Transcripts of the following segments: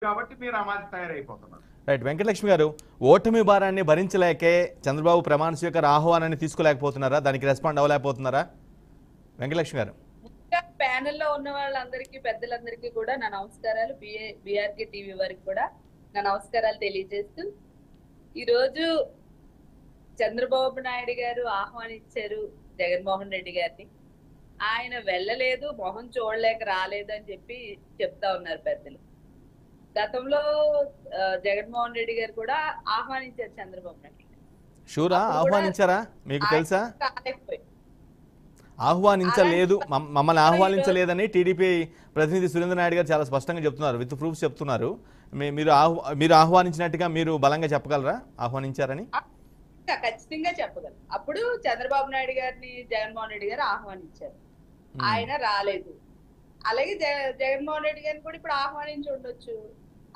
కాబట్టి మీరు అమాది తయారైపోతున్నారు. రైట్. వెంకటలక్ష్మి గారు, ఓటమి భారాన్ని భరించలేకే చంద్రబాబు ప్రమాణ స్వీకార ఆహ్వానాన్ని తీసుకోలేకపోతున్నారా? దానికి రెస్పాండ్ అవ్వలేకపోతున్నారా? వెంకటలక్ష్మి గారు. ప్యానెల్లో ఉన్న వాళ్ళందరికీ పెద్దలందరికీ కూడా నా నమస్కారాలు. బిఆర్కే టీవీ వారికి కూడా నా నమస్కారాలు తెలియజేస్తూ, ఈరోజు చంద్రబాబు నాయుడు గారు ఆహ్వానించారు జగన్మోహన్ రెడ్డి గారిని. ఆయన వెళ్ళలేదు, మొహం చూడలేక రాలేదు అని చెప్పి చెప్తా ఉన్నారు పెద్దలు. గతంలో జగన్మోహన్ రెడ్డి గారు కూడా ఆహ్వానించారు చంద్రబాబు నాయుడు. షూరా ఆహ్వానించారా? మీకు తెలుసా? ఆహ్వానించలేదు, మమ్మల్ని ఆహ్వానించలేదని టీడీపీ ప్రతినిధి సురేంద్ర నాయుడు గారు చాలా స్పష్టంగా చెప్తున్నారు, విత్ ప్రూఫ్స్ చెప్తున్నారు. మీరు ఆహ్వానించినట్టుగా మీరు బలంగా చెప్పగలరా ఆహ్వానించారని? ఖచ్చితంగా చెప్పగలరు. అప్పుడు చంద్రబాబు నాయుడు గారిని జగన్మోహన్ రెడ్డి గారు ఆహ్వానించారు, ఆయన రాలేదు. అలాగే జగన్మోహన్ రెడ్డి గారిని కూడా ఇప్పుడు ఆహ్వానించి ఉండొచ్చు,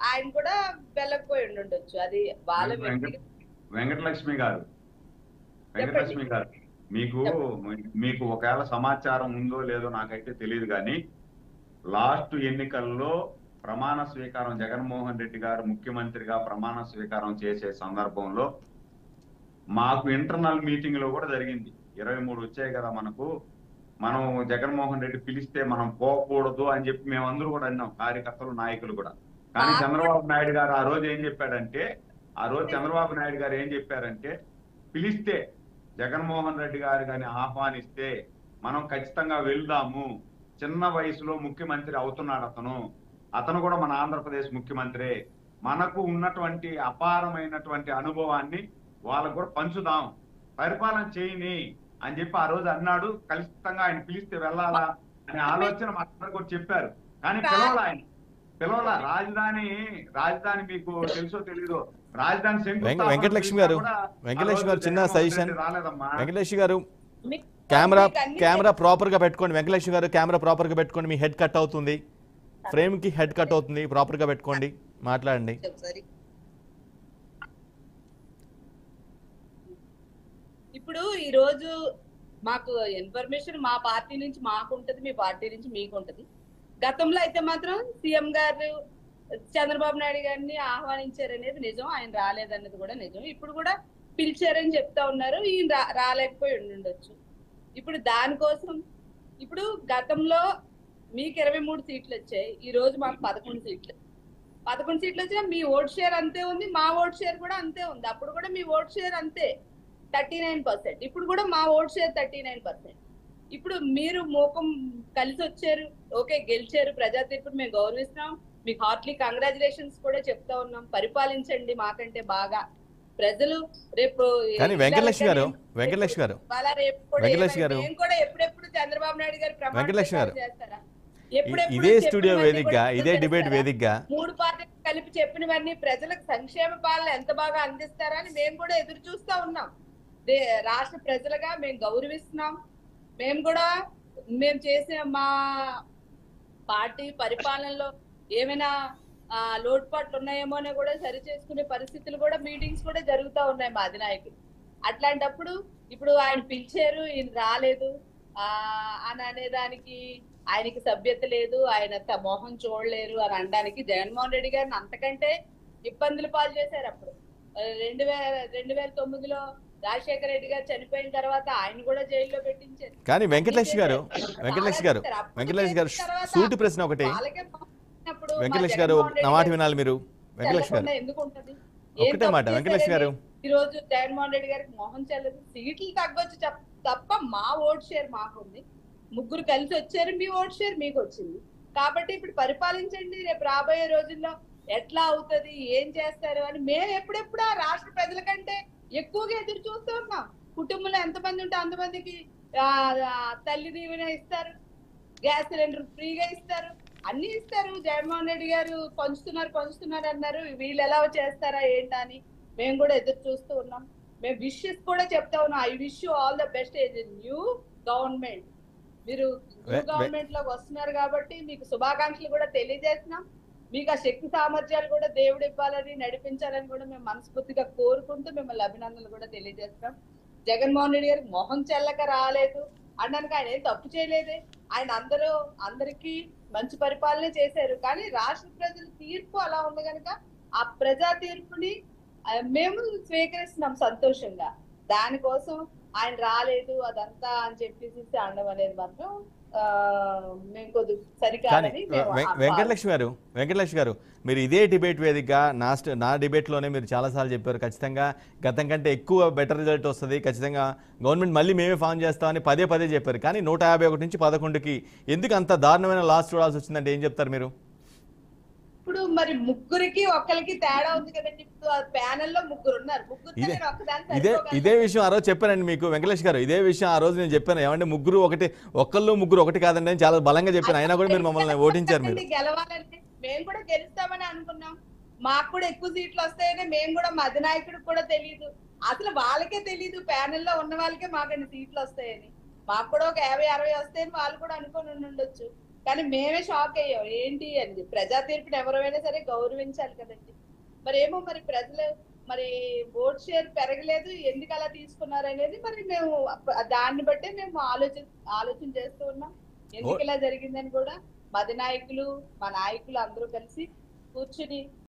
ఆయన కూడా వెళ్ళకపోయి ఉండొచ్చు. అది వాళ్ళ వెంకటలక్ష్మి గారు, మీకు ఒకవేళ సమాచారం ఉందో లేదో నాకైతే తెలియదు, కానీ లాస్ట్ ఎన్నికల్లో ప్రమాణ స్వీకారం జగన్మోహన్ రెడ్డి గారు ముఖ్యమంత్రిగా ప్రమాణ స్వీకారం చేసే సందర్భంలో మాకు ఇంటర్నల్ మీటింగ్ లో కూడా జరిగింది. 23 వచ్చాయి కదా మనకు, మనం జగన్మోహన్ రెడ్డి పిలిస్తే మనం పోకూడదు అని చెప్పి మేమందరూ కూడా అన్నాం, కార్యకర్తలు నాయకులు కూడా. కానీ చంద్రబాబు నాయుడు గారు ఆ రోజు ఏం చెప్పారంటే, పిలిస్తే జగన్మోహన్ రెడ్డి గారు కానీ ఆహ్వానిస్తే మనం ఖచ్చితంగా వెళ్దాము, చిన్న వయసులో ముఖ్యమంత్రి అవుతున్నాడు అతను కూడా మన ఆంధ్రప్రదేశ్ ముఖ్యమంత్రి, మనకు ఉన్నటువంటి అపారమైనటువంటి అనుభవాన్ని వాళ్ళకు కూడా పంచుదాం, పరిపాలన చేయని అని చెప్పి ఆ రోజు అన్నాడు. ఖచ్చితంగా ఆయన పిలిస్తే వెళ్ళాలా అనే ఆలోచన మా అందరు కూడా చెప్పారు. కానీ పిలవలా. రాజధాని మీకు తెలుసో తెలీదో, రాజధాని వెంకటలక్ష్మి గారు చిన్న సజెషన్. వెంకటలక్ష్మి గారు, కెమెరా ప్రాపర్ గా పెట్టుకోండి. వెంకటలక్ష్మి గారు, కెమెరా ప్రాపర్ గా పెట్టుకోండి. మీ హెడ్ కట్ అవుతుంది, ఫ్రేమ్ కి హెడ్ కట్ అవుతుంది. ప్రాపర్ గా పెట్టుకోండి, మాట్లాడండి. ఇప్పుడు ఈ రోజు మాకు ఇన్ఫర్మేషన్ మా పార్టీ నుంచి మాకు ఉంటది, మీ పార్టీ నుంచి మీకు ఉంటది. గతంలో అయితే మాత్రం సీఎం గారు చంద్రబాబు నాయుడు గారిని ఆహ్వానించారనేది నిజం, ఆయన రాలేదన్నది కూడా నిజం. ఇప్పుడు కూడా పిలిచారని చెప్తా ఉన్నారు, ఈయన రాలేకపోయి ఉండొచ్చు. ఇప్పుడు దానికోసం ఇప్పుడు గతంలో మీకు 23 సీట్లు వచ్చాయి, ఈ రోజు మాకు 11 సీట్లు వచ్చినా మీ ఓట్ షేర్ అంతే ఉంది, మా ఓట్ షేర్ కూడా అంతే ఉంది. అప్పుడు కూడా మీ ఓట్ షేర్ అంతే 39%, ఇప్పుడు కూడా మా ఓట్ షేర్ 39%. ఇప్పుడు మీరు మోకం కలిసి వచ్చారు, ఓకే గెలిచారు, ప్రజా తీర్పును మేము గౌరవిస్తున్నాం, మీకు హార్ట్లీ కంగ్రాచులేషన్స్ కూడా చెప్తా ఉన్నాం. పరిపాలించండి మాకంటే బాగా ప్రజలు. రేపు వెంకటలక్ష్మి గారు కూడా ఎప్పుడెప్పుడు చంద్రబాబు నాయుడు గారు ప్రమాణం చేస్తారా? ఇదే స్టూడియో వేదికగా, ఇదే డిబేట్ వేదికగా 3 పార్టీలు కలిపి చెప్పినవన్నీ ప్రజలకు సంక్షేమ పాలన ఎంత బాగా అందిస్తారా అని మేము కూడా ఎదురు చూస్తా ఉన్నాం. రాష్ట్ర ప్రజలుగా మేము గౌరవిస్తున్నాం. మేము చేసిన మా పార్టీ పరిపాలనలో ఏమైనా లోటుపాట్లు ఉన్నాయేమో అని కూడా సరి చేసుకునే పరిస్థితులు కూడా, మీటింగ్స్ కూడా జరుగుతూ ఉన్నాయి మా అధినాయకులు. అట్లాంటప్పుడు ఇప్పుడు ఆయన పిలిచారు, ఈయన రాలేదు అని అనేదానికి ఆయనకి సభ్యత లేదు, ఆయన మోహం చూడలేరు అని అనడానికి జగన్మోహన్ రెడ్డి గారిని అంతకంటే ఇబ్బందులు పాలు చేశారు. అప్పుడు 2009లో రాజశేఖర రెడ్డి గారు చనిపోయిన తర్వాత ఆయన కూడా జైల్లో పెట్టించారు. కానీ వెంకటలక్ష్మి గారు సూటి ప్రశ్న ఒకటి. వెంకటలక్ష్మి గారు నా మాట వినాలి మీరు. వెంకటలక్ష్మి గారు ఎందుకు ఉంటది ఒకటే మాట. వెంకటలక్ష్మి గారు, ఈ రోజు జగన్మోహన్ రెడ్డి గారికి మోహం చెల్లదు, సీట్లు తగ్గొచ్చు తప్ప మా ఓట్ షేర్ మాకుంది. 3 కలిసి వచ్చారు, మీ ఓట్ షేర్ మీకు వచ్చింది. కాబట్టి ఇప్పుడు పరిపాలించండి, రేపు రాబోయే రోజుల్లో ఎట్లా అవుతుంది, ఏం చేస్తారు అని మేము ఎప్పుడెప్పుడు ఆ రాష్ట్ర ప్రజల కంటే ఎక్కువగా ఎదురు చూస్తూ ఉన్నాం. కుటుంబంలో ఎంతమంది ఉంటే అంతమందికి తల్లి దీవెన ఇస్తారు, గ్యాస్ సిలిండర్ ఫ్రీగా ఇస్తారు, అన్ని ఇస్తారు. జగన్మోహన్ రెడ్డి గారు పంచుతున్నారు అన్నారు, వీళ్ళు ఎలా చేస్తారా ఏంటా అని మేము కూడా ఎదురు చూస్తూ ఉన్నాం. మేము విషెస్ కూడా చెప్తా ఉన్నాం, I wish you all the best age new government. మీరు గవర్నమెంట్ లోకి వస్తున్నారు కాబట్టి మీకు శుభాకాంక్షలు కూడా తెలియజేస్తున్నాం. మీకు ఆ శక్తి సామర్థ్యాలు కూడా దేవుడు ఇవ్వాలని, నడిపించాలని కూడా మేము మనస్ఫూర్తిగా కోరుకుంటూ మిమ్మల్ని అభినందనలు కూడా తెలియజేస్తాం. జగన్మోహన్ రెడ్డి గారికి మొహం చెల్లక రాలేదు, అనడానికి ఆయన ఏం తప్పు చేయలేదే. ఆయన అందరికీ మంచి పరిపాలన చేశారు. కానీ రాష్ట్ర ప్రజల తీర్పు అలా ఉంది కనుక ఆ ప్రజా తీర్పుని మేము స్వీకరిస్తున్నాం సంతోషంగా. దానికోసం ఆయన రాలేదు అదంతా అని చెప్పేసి అనడం అనేది మాత్రం మేము కొద్దిగా సరికాదని వెంకటలక్ష్మి గారు మీరు ఇదే డిబేట్ వేదికగా నా డిబేట్లోనే మీరు చాలాసార్లు చెప్పారు ఖచ్చితంగా గతం కంటే ఎక్కువ బెటర్ రిజల్ట్ వస్తుంది, ఖచ్చితంగా గవర్నమెంట్ మళ్ళీ మేమే ఫామ్ చేస్తామని పదే చెప్పారు. కానీ 151 నుంచి 11కి ఎందుకు అంత దారుణమైన లాస్ చూడాల్సి వచ్చిందంటే ఏం చెప్తారు మీరు? ఇప్పుడు మరి ముగ్గురికి ఒక్కరికి తేడా ఉంది కదండి. ఇప్పుడు ప్యానెల్లో ముగ్గురు ఉన్నారు. ఇదే విషయం ఆ రోజు చెప్పానండి మీకు వెంకటేష్ గారు. ఇదే విషయం ఆ రోజు నేను చెప్పాను. ఏమంటే ముగ్గురు ఒకటి కాదండి అని చాలా బలంగా చెప్పాను. అయినా కూడా మీరు మమ్మల్ని ఓటించారు. మీరు గెలవాలంటే మేము కూడా గెలుస్తామని అనుకున్నాం. మాకు కూడా ఎక్కువ సీట్లు వస్తాయని మేము కూడా మా అధినాయకుడికి కూడా తెలియదు. అసలు వాళ్ళకే తెలియదు, ప్యానెల్లో ఉన్న వాళ్ళకే మాకు సీట్లు వస్తాయని. మాకు కూడా ఒక 50-60 వస్తాయని వాళ్ళు కూడా అనుకుని ఉండొచ్చు. కానీ మేమే షాక్ అయ్యాం ఏంటి అని. ప్రజా తీర్పుని ఎవరైనా సరే గౌరవించాలి కదండి. మరి ఏమో మరి ప్రజలు మరి ఓట్ షేర్ పెరగలేదు, ఎందుకు అలా తీసుకున్నారు అనేది మరి మేము దాన్ని బట్టే మేము ఆలోచన చేస్తూ ఉన్నాం. ఎందుకు ఇలా జరిగిందని కూడా మా అధినాయకులు మా నాయకులు అందరూ కలిసి కూర్చుని